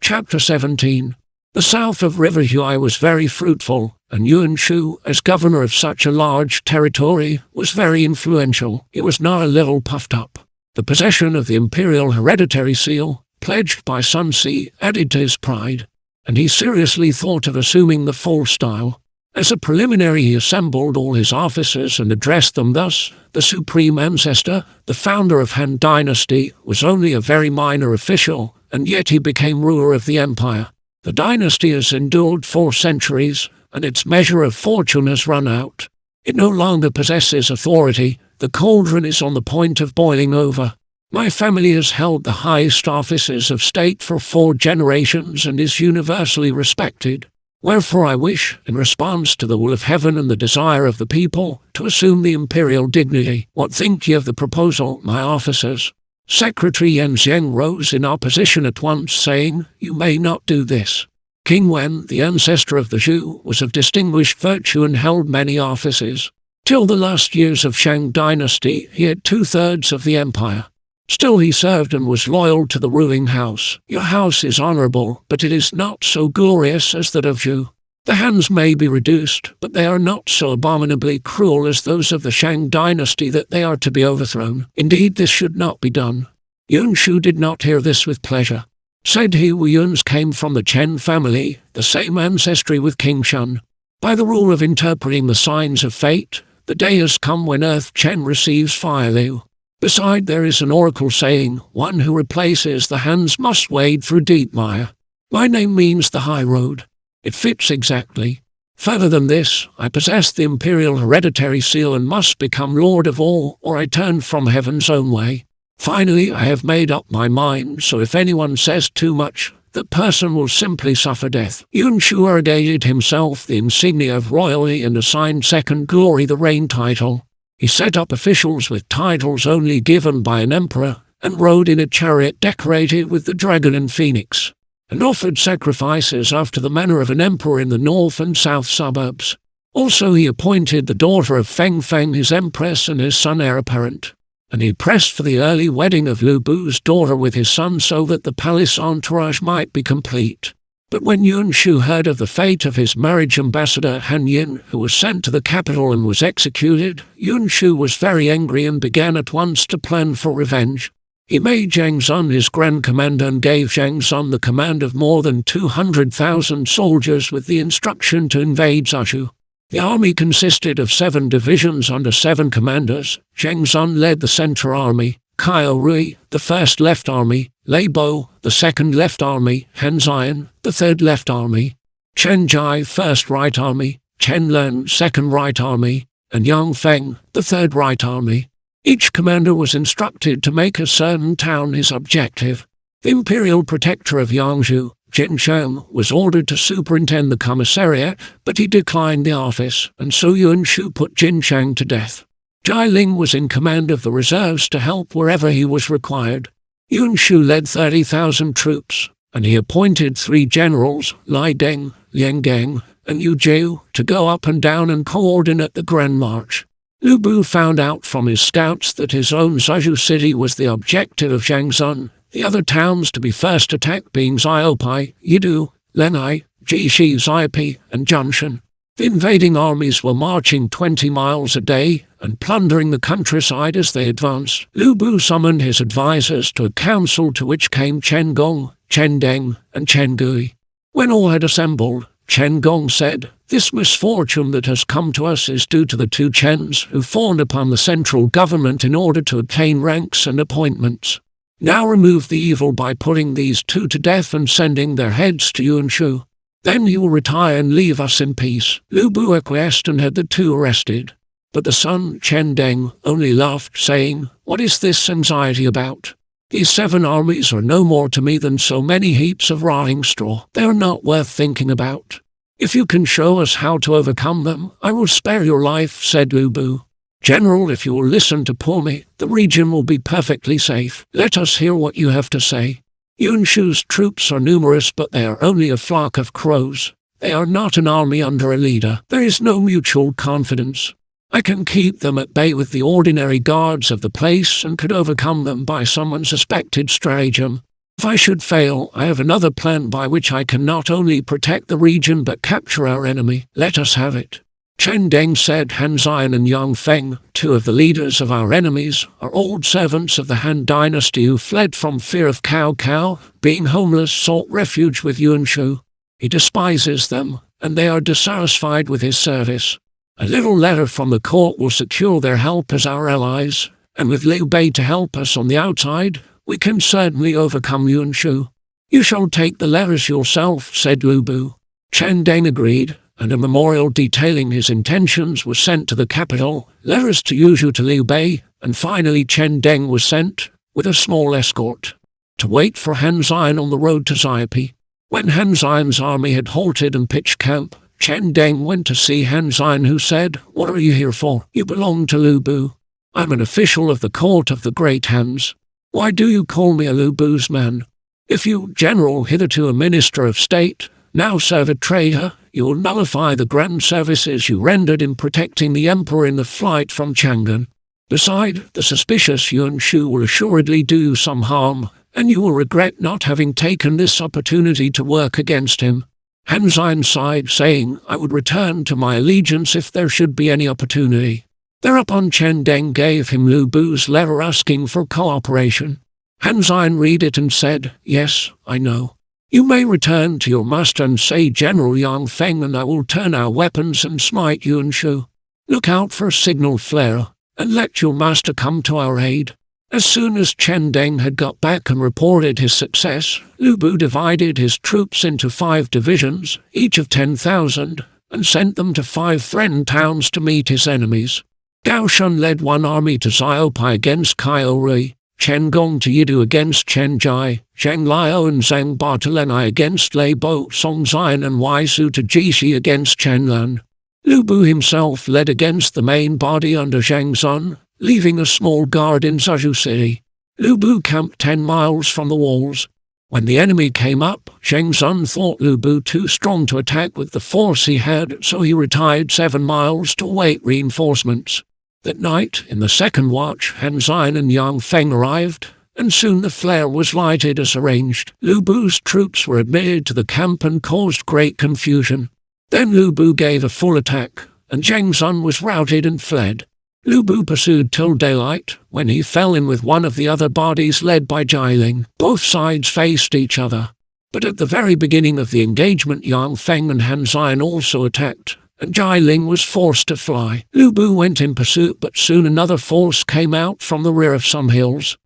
Chapter 17. The south of River Huai was very fruitful, and Yuan Shu, as governor of such a large territory, was very influential. He was not a little puffed up. The possession of the imperial hereditary seal, pledged by Sun Si, added to his pride, and he seriously thought of assuming the full style. As a preliminary he assembled all his officers and addressed them thus: "The supreme ancestor, the founder of Han Dynasty, was only a very minor official, and yet he became ruler of the empire. The dynasty has endured 4 centuries, and its measure of fortune has run out. It no longer possesses authority. The cauldron is on the point of boiling over. My family has held the highest offices of state for 4 generations and is universally respected. Wherefore I wish, in response to the will of heaven and the desire of the people, to assume the imperial dignity. What think ye of the proposal, my officers?" Secretary Yan Zheng rose in opposition at once, saying, "You may not do this. King Wen, the ancestor of the Zhu, was of distinguished virtue and held many offices. Till the last years of Shang Dynasty, he had 2/3 of the empire. Still he served and was loyal to the ruling house. Your house is honorable, but it is not so glorious as that of Zhu. The Hans may be reduced, but they are not so abominably cruel as those of the Shang Dynasty that they are to be overthrown. Indeed, this should not be done." Yuan Shu did not hear this with pleasure. Said he, "We Yuans came from the Chen family, the same ancestry with King Shun. By the rule of interpreting the signs of fate, the day has come when Earth Chen receives Fire Liu. Beside, there is an oracle saying, one who replaces the Hans must wade through deep mire. My name means the high road. It fits exactly. Further than this, I possess the imperial hereditary seal and must become lord of all, or I turn from heaven's own way. Finally, I have made up my mind, so if anyone says too much, that person will simply suffer death." Yuan Shu arrogated himself the insignia of royalty and assigned second glory the reign title. He set up officials with titles only given by an emperor, and rode in a chariot decorated with the dragon and phoenix, and offered sacrifices after the manner of an emperor in the north and south suburbs. Also he appointed the daughter of Feng Feng his empress and his son heir apparent, and he pressed for the early wedding of Lu Bu's daughter with his son so that the palace entourage might be complete. But when Yuan Shu heard of the fate of his marriage ambassador Han Yin, who was sent to the capital and was executed, Yuan Shu was very angry and began at once to plan for revenge. He made Zhang Zun his grand commander and gave Zhang Zun the command of more than 200,000 soldiers with the instruction to invade Zhou. The army consisted of 7 divisions under 7 commanders. Zhang Zun led the center army, Cao Rui, the 1st Left Army, Lei Bo, the 2nd Left Army, Han Zion, the 3rd Left Army, Chen Jai, 1st Right Army, Chen Len, 2nd Right Army, and Yang Feng, the 3rd Right Army. Each commander was instructed to make a certain town his objective. The imperial protector of Yangzhou, Jin Shang, was ordered to superintend the commissariat, but he declined the office, and so Yuan Shu put Jin Shang to death. Jai Ling was in command of the reserves to help wherever he was required. Yuan Shu led 30,000 troops, and he appointed 3 generals, Lai Deng, Liang Gang, and Yu Jiu, to go up and down and coordinate the Grand March. Lu Bu found out from his scouts that his own Zhou city was the objective of Zhang Zun, the other towns to be first attacked being Xiaopai, Yidu, Lenai, Jixi Zaipi, and Junshan. The invading armies were marching 20 miles a day and plundering the countryside as they advanced. Lu Bu summoned his advisers to a council to which came Chen Gong, Chen Deng, and Chen Gui. When all had assembled, Chen Gong said, "This misfortune that has come to us is due to the 2 Chens who fawned upon the central government in order to obtain ranks and appointments. Now remove the evil by putting these 2 to death and sending their heads to Yuan Shu. Then he will retire and leave us in peace." Lu Bu acquiesced and had the 2 arrested. But the son, Chen Deng, only laughed, saying, "What is this anxiety about? These 7 armies are no more to me than so many heaps of rotting straw. They are not worth thinking about. If you can show us how to overcome them, I will spare your life," said Lu Bu. "General, if you will listen to Pumi, the region will be perfectly safe. Let us hear what you have to say." Yuan Shu's troops are numerous, but they are only a flock of crows. They are not an army under a leader. There is no mutual confidence. I can keep them at bay with the ordinary guards of the place and could overcome them by some unsuspected stratagem. If I should fail, I have another plan by which I can not only protect the region but capture our enemy. Let us have it." Chen Deng said, "Han Xian and Yang Feng, two of the leaders of our enemies, are old servants of the Han dynasty who fled from fear of Cao Cao, being homeless sought refuge with Yuan Shu. He despises them, and they are dissatisfied with his service. A little letter from the court will secure their help as our allies, and with Liu Bei to help us on the outside, we can certainly overcome Yuan Shu." "You shall take the letters yourself," said Lu Bu. Chen Deng agreed, and a memorial detailing his intentions was sent to the capital, letters to Yuzhu to Liu Bei, and finally Chen Deng was sent, with a small escort, to wait for Han Xian on the road to Xiapi. When Han Xian's army had halted and pitched camp, Chen Deng went to see Han Xian, who said, "What are you here for? You belong to Lu Bu. I'm an official of the court of the great Hans. Why do you call me a Lu Bu's man? If you, general, hitherto a minister of state, now serve a traitor, you will nullify the grand services you rendered in protecting the emperor in the flight from Chang'an. Besides, the suspicious Yuan Shu will assuredly do you some harm, and you will regret not having taken this opportunity to work against him." Han Xian sighed, saying, "I would return to my allegiance if there should be any opportunity." Thereupon Chen Deng gave him Lu Bu's letter asking for cooperation. Han Xian read it and said, "Yes, I know. You may return to your master and say General Yang Feng, and I will turn our weapons and smite Yuan Shu. Look out for a signal flare, and let your master come to our aid." As soon as Chen Deng had got back and reported his success, Lu Bu divided his troops into 5 divisions, each of 10,000, and sent them to 5 friend towns to meet his enemies. Gao Shun led one army to Xiaopai against Kaio Rui, Chen Gong to Yidu against Chen Jai, Zhang Liao and Zhang Bartolenai against Lei Bo Song Xian, and Wai Su to Jishi against Chen Lan. Lu Bu himself led against the main body under Zhang Zun, leaving a small guard in Zhuzhou City. Lu Bu camped 10 miles from the walls. When the enemy came up, Zhang Zun thought Lu Bu too strong to attack with the force he had, so he retired 7 miles to await reinforcements. That night, in the second watch, Han Xian and Yang Feng arrived, and soon the flare was lighted as arranged. Lu Bu's troops were admitted to the camp and caused great confusion. Then Lu Bu gave a full attack, and Zhang Zun was routed and fled. Lu Bu pursued till daylight, when he fell in with one of the other bodies led by Jialing. Both sides faced each other. But at the very beginning of the engagement, Yang Feng and Han Xian also attacked, and Jialing was forced to fly. Lu Bu went in pursuit, but soon another force came out from the rear of some hills.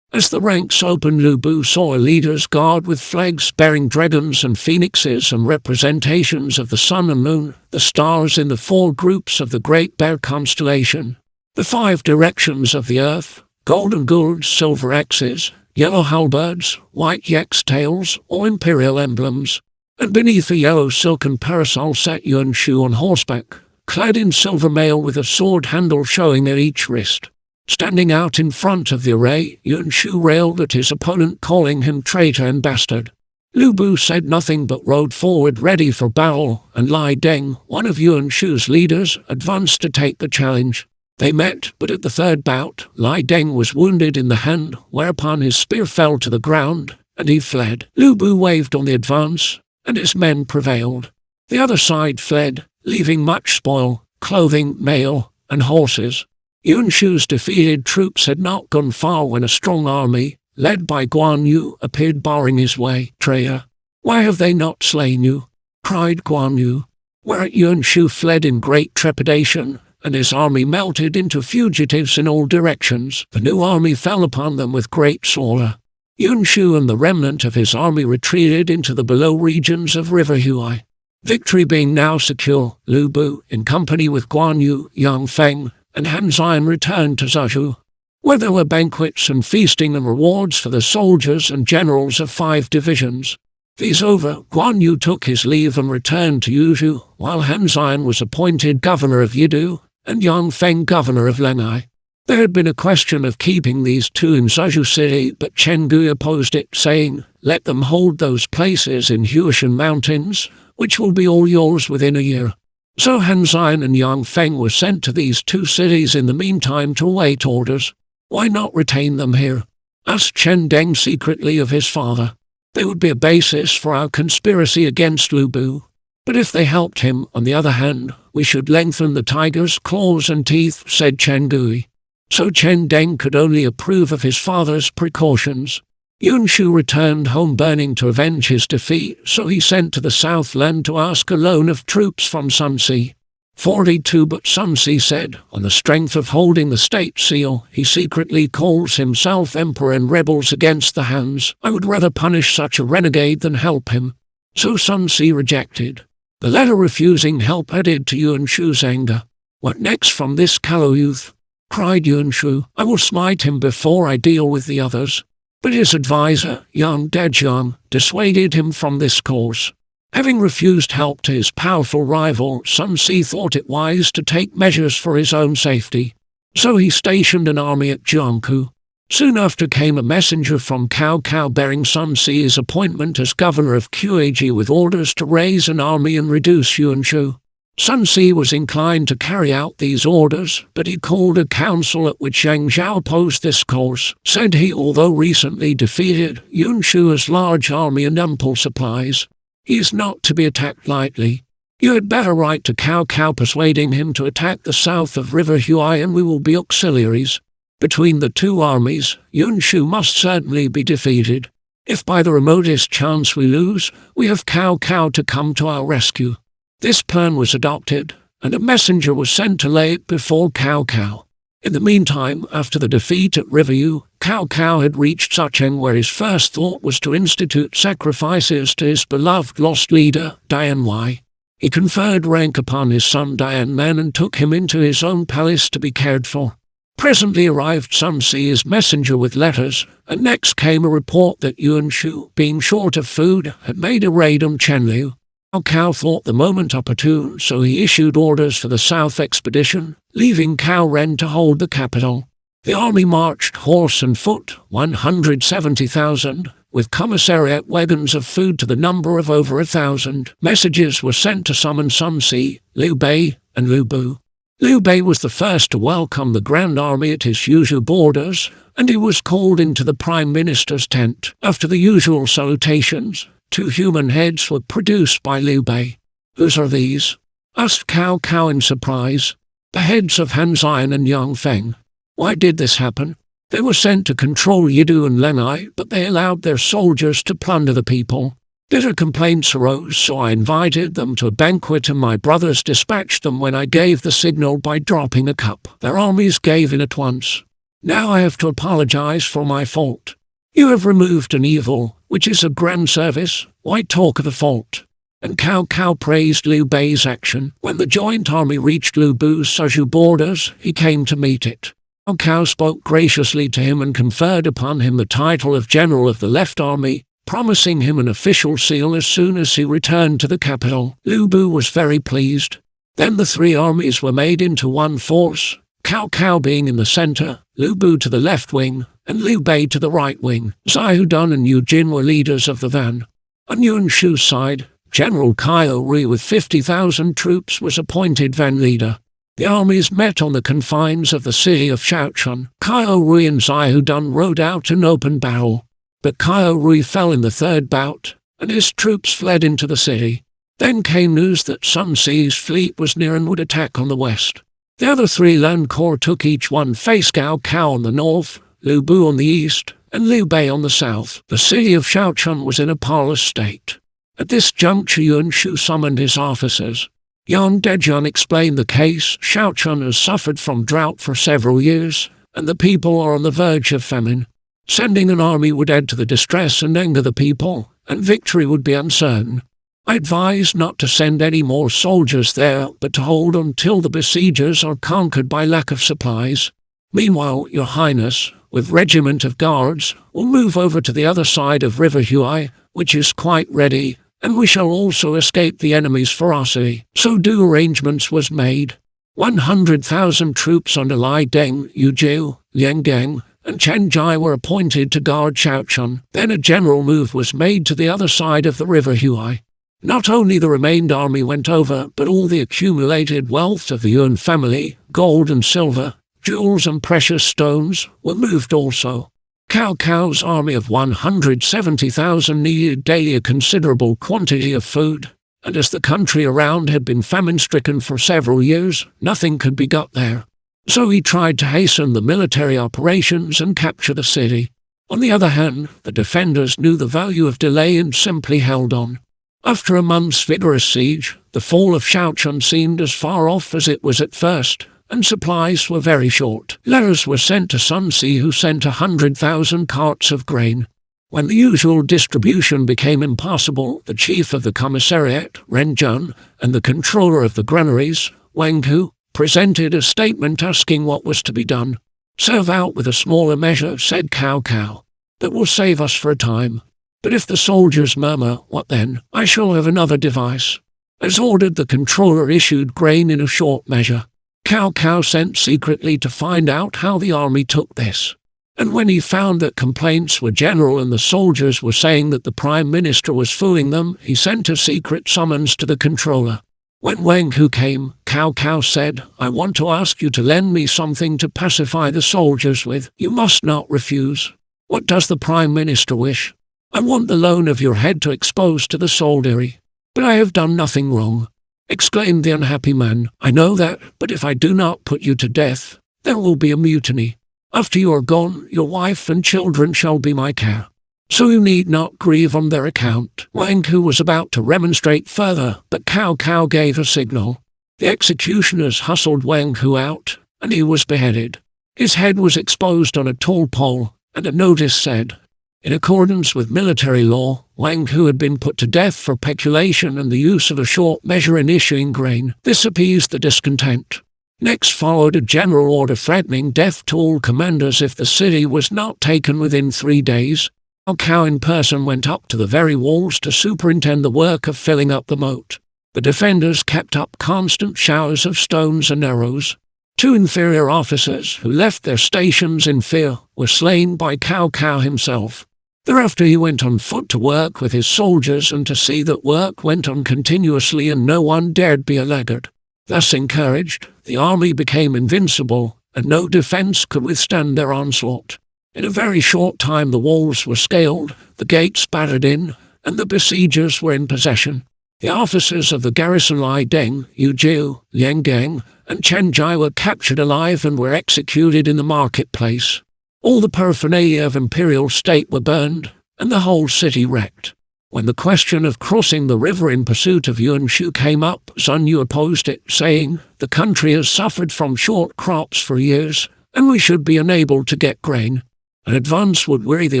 As the ranks opened, Lu Bu saw a leader's guard with flags bearing dragons and phoenixes and representations of the sun and moon, the stars in the 4 groups of the Great Bear constellation, the 5 directions of the earth, golden gourds, silver axes, yellow halberds, white yak's tails, or imperial emblems. And beneath a yellow silken parasol sat Yuan Shu on horseback, clad in silver mail with a sword handle showing at each wrist. Standing out in front of the array, Yuan Shu railed at his opponent, calling him traitor and bastard. Lu Bu said nothing but rode forward ready for battle, and Lai Deng, one of Yuan Shu's leaders, advanced to take the challenge. They met, but at the 3rd bout, Lai Deng was wounded in the hand, whereupon his spear fell to the ground, and he fled. Lu Bu waved on the advance, and his men prevailed. The other side fled, leaving much spoil, clothing, mail, and horses. Yuan Shu's defeated troops had not gone far when a strong army, led by Guan Yu, appeared barring his way. "Traitor, why have they not slain you?" cried Guan Yu. Whereat Yuan Shu fled in great trepidation, and his army melted into fugitives in all directions. The new army fell upon them with great slaughter. Yuan Shu and the remnant of his army retreated into the below regions of River Huai. Victory being now secure, Lu Bu, in company with Guan Yu, Yang Feng, and Han Xian, returned to Zhuzhou, where there were banquets and feasting and rewards for the soldiers and generals of 5 divisions. These over, Guan Yu took his leave and returned to Yuzhou, while Han Xian was appointed governor of Yidu, and Yang Feng governor of Lengai. There had been a question of keeping these 2 in Zhuzhou City, but Chen Gui opposed it, saying, "Let them hold those places in Huishan Mountains, which will be all yours within a year." So Han Xian and Yang Feng were sent to these 2 cities in the meantime to await orders. "Why not retain them here?" asked Chen Deng secretly of his father. They would be a basis for our conspiracy against Lu Bu. But if they helped him, on the other hand, we should lengthen the tiger's claws and teeth, said Chen Gui. So Chen Deng could only approve of his father's precautions. Yuan Shu returned home burning to avenge his defeat, so he sent to the Southland to ask a loan of troops from Sun Si. 42 But Sun Si said, on the strength of holding the state seal, he secretly calls himself emperor and rebels against the Hans. I would rather punish such a renegade than help him. So Sun Si rejected. The letter refusing help added to Yuan Shu's anger. What next from this callow youth? Cried Yuan Shu. I will smite him before I deal with the others. But his adviser, Yang Dejiang, dissuaded him from this course. Having refused help to his powerful rival, Sun Si thought it wise to take measures for his own safety. So he stationed an army at Jiangku. Soon after came a messenger from Cao Cao bearing Sun Si's appointment as governor of Qaiji with orders to raise an army and reduce Yuan Shu. Sun Si was inclined to carry out these orders, but he called a council at which Yang Zhao opposed this course. Said he, although recently defeated, Yuan Shu has large army and ample supplies. He is not to be attacked lightly. You had better write to Cao Cao persuading him to attack the south of River Huai and we will be auxiliaries. Between the two armies, Yuan Shu must certainly be defeated. If by the remotest chance we lose, we have Cao Cao to come to our rescue. This plan was adopted, and a messenger was sent to lay it before Cao Cao. In the meantime, after the defeat at River Yu, Cao Cao had reached Shouchun where his first thought was to institute sacrifices to his beloved lost leader, Dian Wei. He conferred rank upon his son Dian Man and took him into his own palace to be cared for. Presently arrived Sun Si's messenger with letters, and next came a report that Yuan Shu, being short of food, had made a raid on Chenliu. Cao Cao thought the moment opportune, so he issued orders for the south expedition, leaving Cao Ren to hold the capital. The army marched horse and foot, 170,000, with commissariat wagons of food to the number of over 1,000. Messages were sent to summon Sun Si, Liu Bei, and Lu Bu. Liu Bei was the first to welcome the Grand Army at his usual borders, and he was called into the Prime Minister's tent. After the usual salutations, 2 human heads were produced by Liu Bei. Whose are these? Asked Cao Cao in surprise. The heads of Han Xian and Yang Feng. Why did this happen? They were sent to control Yidu and Lenai, but they allowed their soldiers to plunder the people. Bitter complaints arose, so I invited them to a banquet and my brothers dispatched them when I gave the signal by dropping a cup. Their armies gave in at once. Now I have to apologize for my fault. You have removed an evil, which is a grand service. Why talk of a fault? And Cao Cao praised Liu Bei's action. When the joint army reached Lu Bu's Suzhou borders, he came to meet it. Cao Cao spoke graciously to him and conferred upon him the title of General of the Left Army, promising him an official seal as soon as he returned to the capital. Lu Bu was very pleased. Then the 3 armies were made into one force, Cao Cao being in the center, Lu Bu to the left wing, and Liu Bei to the right wing. Zhai Dun and Yu Jin were leaders of the van. On Yuan Shu's side, General Cao Rui with 50,000 troops was appointed van leader. The armies met on the confines of the city of Shouchun. Cao Rui and Zhai Dun rode out in open battle. But Cao Rui fell in the 3rd bout, and his troops fled into the city. Then came news that Sun Si's fleet was near and would attack on the west. The other 3 land corps took each one face Cao Cao on the north, Lu Bu on the east, and Liu Bei on the south. The city of Shouchun was in a parlous state. At this juncture Yuan Shu summoned his officers. Yang Dejiang explained the case. Shouchun has suffered from drought for several years, and the people are on the verge of famine. Sending an army would add to the distress and anger the people, and victory would be uncertain. I advise not to send any more soldiers there, but to hold until the besiegers are conquered by lack of supplies. Meanwhile, Your Highness, with regiment of guards, will move over to the other side of River Huai, which is quite ready, and we shall also escape the enemy's ferocity. So due arrangements was made. 100,000 troops under Lai Deng, Yu Jiu, Liang Gang, and Chen Jai were appointed to guard Shouchun. Then a general move was made to the other side of the River Huai. Not only the remained army went over, but all the accumulated wealth of the Yuan family, gold and silver, jewels and precious stones, were moved also. Cao Cao's army of 170,000 needed daily a considerable quantity of food, and as the country around had been famine-stricken for several years, nothing could be got there. So he tried to hasten the military operations and capture the city. On the other hand, the defenders knew the value of delay and simply held on. After a month's vigorous siege, the fall of Shouchun seemed as far off as it was at first, and supplies were very short. Letters were sent to Sun Si, who sent 100,000 carts of grain. When the usual distribution became impossible, the chief of the commissariat, Ren Jun, and the controller of the granaries, Wang Hu, presented a statement asking what was to be done. "Serve out with a smaller measure," said Cao Cao. "That will save us for a time. But if the soldiers murmur, what then? I shall have another device." As ordered, the controller issued grain in a short measure. Cao Cao sent secretly to find out how the army took this. And when he found that complaints were general and the soldiers were saying that the Prime Minister was fooling them, he sent a secret summons to the controller. When Wang Hu came, Cao Cao said, "I want to ask you to lend me something to pacify the soldiers with. You must not refuse. What does the Prime Minister wish?" "I want the loan of your head to expose to the soldiery." "But I have done nothing wrong," exclaimed the unhappy man. "I know that, but if I do not put you to death, there will be a mutiny. After you are gone, your wife and children shall be my care. So you need not grieve on their account." Wang Hu was about to remonstrate further, but Cao Cao gave a signal. The executioners hustled Wang Hu out, and he was beheaded. His head was exposed on a tall pole, and a notice said, "In accordance with military law, Wang Hu had been put to death for peculation and the use of a short measure in issuing grain." This appeased the discontent. Next followed a general order threatening death to all commanders if the city was not taken within 3 days. Cao Cao in person went up to the very walls to superintend the work of filling up the moat. The defenders kept up constant showers of stones and arrows. 2 inferior officers, who left their stations in fear, were slain by Cao Cao himself. Thereafter he went on foot to work with his soldiers and to see that work went on continuously and no one dared be a laggard. Thus encouraged, the army became invincible, and no defence could withstand their onslaught. In a very short time the walls were scaled, the gates battered in, and the besiegers were in possession. The officers of the garrison Li Deng, Yu Jiu, Liang Gang, and Chen Jai were captured alive and were executed in the marketplace. All the paraphernalia of imperial state were burned, and the whole city wrecked. When the question of crossing the river in pursuit of Yuan Shu came up, Sun Yu opposed it, saying, "The country has suffered from short crops for years, and we should be unable to get grain. An advance would weary the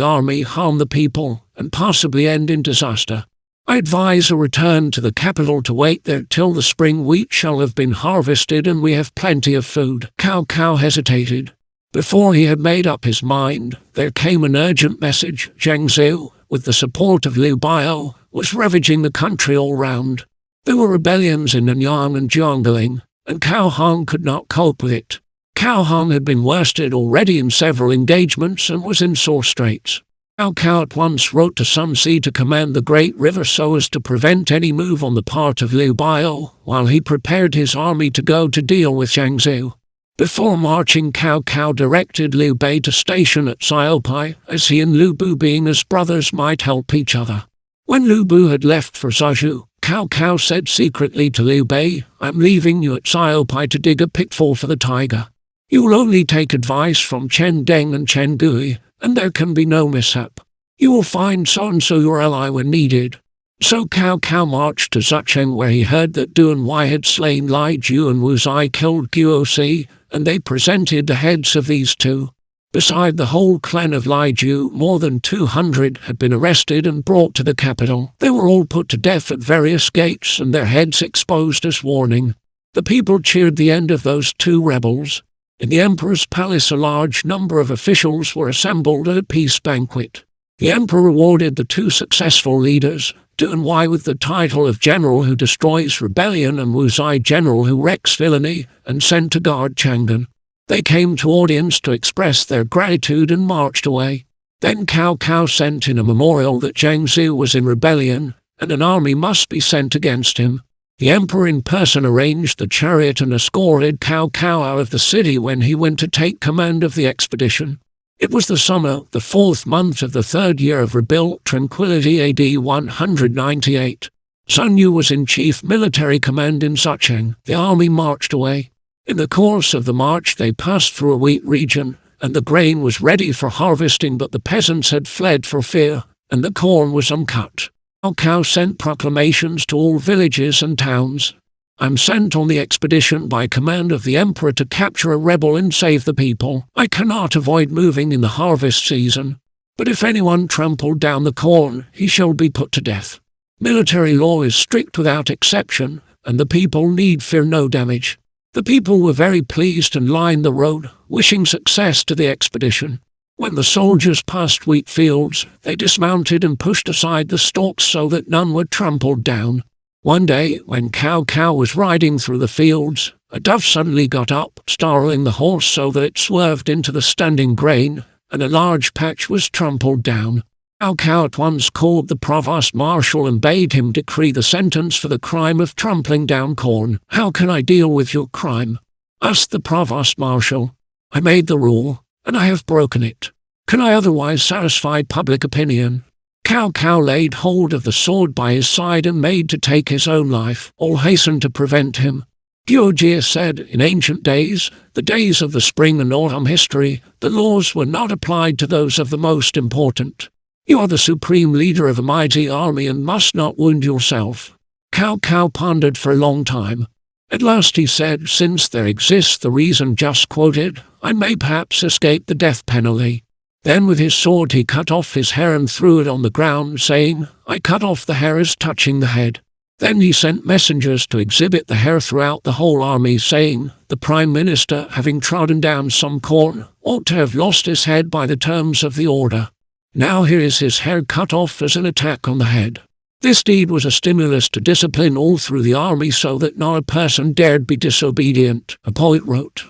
army, harm the people, and possibly end in disaster. I advise a return to the capital to wait there till the spring wheat shall have been harvested and we have plenty of food." Cao Cao hesitated. Before he had made up his mind, there came an urgent message. Zhang Ziu, with the support of Liu Biao, was ravaging the country all round. There were rebellions in Nanyang and Jiangling, and Cao Hong could not cope with it. Cao Hong had been worsted already in several engagements and was in sore straits. Cao Cao at once wrote to Sun Si to command the great river so as to prevent any move on the part of Liu Biao, while he prepared his army to go to deal with Zhang Ziu. Before marching, Cao Cao directed Liu Bei to station at Xiaopai, as he and Lu Bu, being as brothers, might help each other. When Lu Bu had left for Zhou, Cao Cao said secretly to Liu Bei, "I am leaving you at Xiaopai to dig a pitfall for the tiger. You will only take advice from Chen Deng and Chen Gui, and there can be no mishap. You will find so-and-so your ally when needed." So Cao Cao marched to Shouchun, where he heard that Duan Wai had slain Li Ju and Wu Zai killed Guo Si, and they presented the heads of these two. Beside the whole clan of Li Ju, more than 200 had been arrested and brought to the capital. They were all put to death at various gates and their heads exposed as warning. The people cheered the end of those 2 rebels. In the emperor's palace a large number of officials were assembled at a peace banquet. The emperor rewarded the 2 successful leaders, Duan Wai with the title of General who destroys rebellion and Wu Zai General who wrecks villainy, and sent to guard Chang'an. They came to audience to express their gratitude and marched away. Then Cao Cao sent in a memorial that Zhang Ziu was in rebellion, and an army must be sent against him. The emperor in person arranged the chariot and escorted Cao Cao out of the city when he went to take command of the expedition. It was the summer, the 4th month of the 3rd year of rebuilt tranquility AD 198. Sun Yu was in chief military command in Shouchun. The army marched away. In the course of the march they passed through a wheat region, and the grain was ready for harvesting, but the peasants had fled for fear, and the corn was uncut. Cao Cao sent proclamations to all villages and towns. I'm sent on the expedition by command of the emperor to capture a rebel and save the people. I cannot avoid moving in the harvest season, but if anyone trampled down the corn, he shall be put to death. Military law is strict without exception, and the people need fear no damage. The people were very pleased and lined the road, wishing success to the expedition. When the soldiers passed wheat fields, they dismounted and pushed aside the stalks so that none were trampled down. One day, when Cao Cao was riding through the fields, a dove suddenly got up, startling the horse so that it swerved into the standing grain, and a large patch was trampled down. Cao Cao at once called the provost marshal and bade him decree the sentence for the crime of trampling down corn. "How can I deal with your crime?" asked the provost marshal. "I made the rule, and I have broken it. Can I otherwise satisfy public opinion?" Cao Cao laid hold of the sword by his side and made to take his own life. All hastened to prevent him. Guojie said, in ancient days, the days of the spring and autumn history, the laws were not applied to those of the most important. You are the supreme leader of a mighty army and must not wound yourself. Cao Cao pondered for a long time. At last he said, since there exists the reason just quoted, I may perhaps escape the death penalty. Then with his sword he cut off his hair and threw it on the ground, saying, I cut off the hair as touching the head. Then he sent messengers to exhibit the hair throughout the whole army, saying, the Prime Minister, having trodden down some corn, ought to have lost his head by the terms of the order. Now here is his hair cut off as an attack on the head. This deed was a stimulus to discipline all through the army so that not a person dared be disobedient, a poet wrote.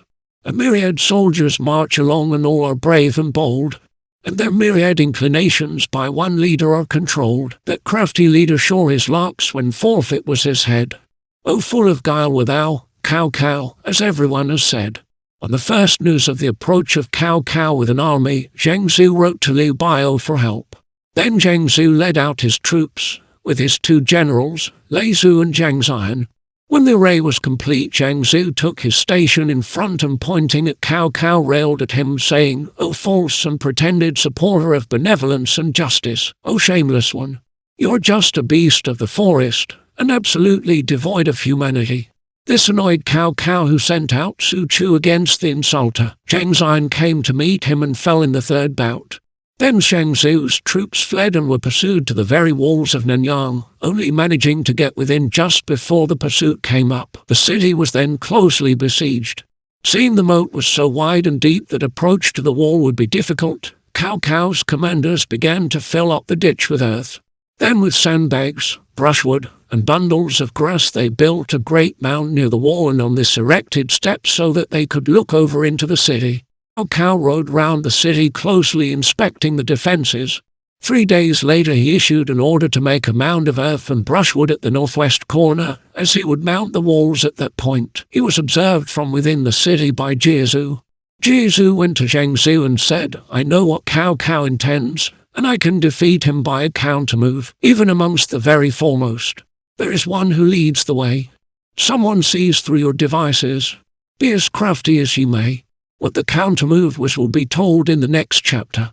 A myriad soldiers march along and all are brave and bold, and their myriad inclinations by one leader are controlled. That crafty leader shore his locks when forfeit was his head. Oh, full of guile were thou, Cao Cao, as everyone has said. On the first news of the approach of Cao Cao with an army, Zheng Zhu wrote to Liu Biao for help. Then Zheng Zhu led out his troops, with his 2 generals, Lei Zhu and Zhang Xian. When the array was complete, Zheng Zhu took his station in front and pointing at Cao Cao railed at him, saying, O false and pretended supporter of benevolence and justice, O shameless one! You're just a beast of the forest, and absolutely devoid of humanity. This annoyed Cao Cao, who sent out Shouchun against the insulter. Zhang Xian came to meet him and fell in the 3rd bout. Then Zheng Zhu's troops fled and were pursued to the very walls of Nanyang, only managing to get within just before the pursuit came up. The city was then closely besieged. Seeing the moat was so wide and deep that approach to the wall would be difficult, Cao Cao's commanders began to fill up the ditch with earth. Then with sandbags, brushwood, and bundles of grass they built a great mound near the wall and on this erected steps so that they could look over into the city. Cao Cao rode round the city closely inspecting the defences. 3 days later he issued an order to make a mound of earth and brushwood at the northwest corner, as he would mount the walls at that point. He was observed from within the city by Jie. Jie went to Zheng Zhu and said, I know what Cao Cao intends, and I can defeat him by a countermove, even amongst the very foremost. There is one who leads the way. Someone sees through your devices. Be as crafty as you may. What the countermove was will be told in the next chapter.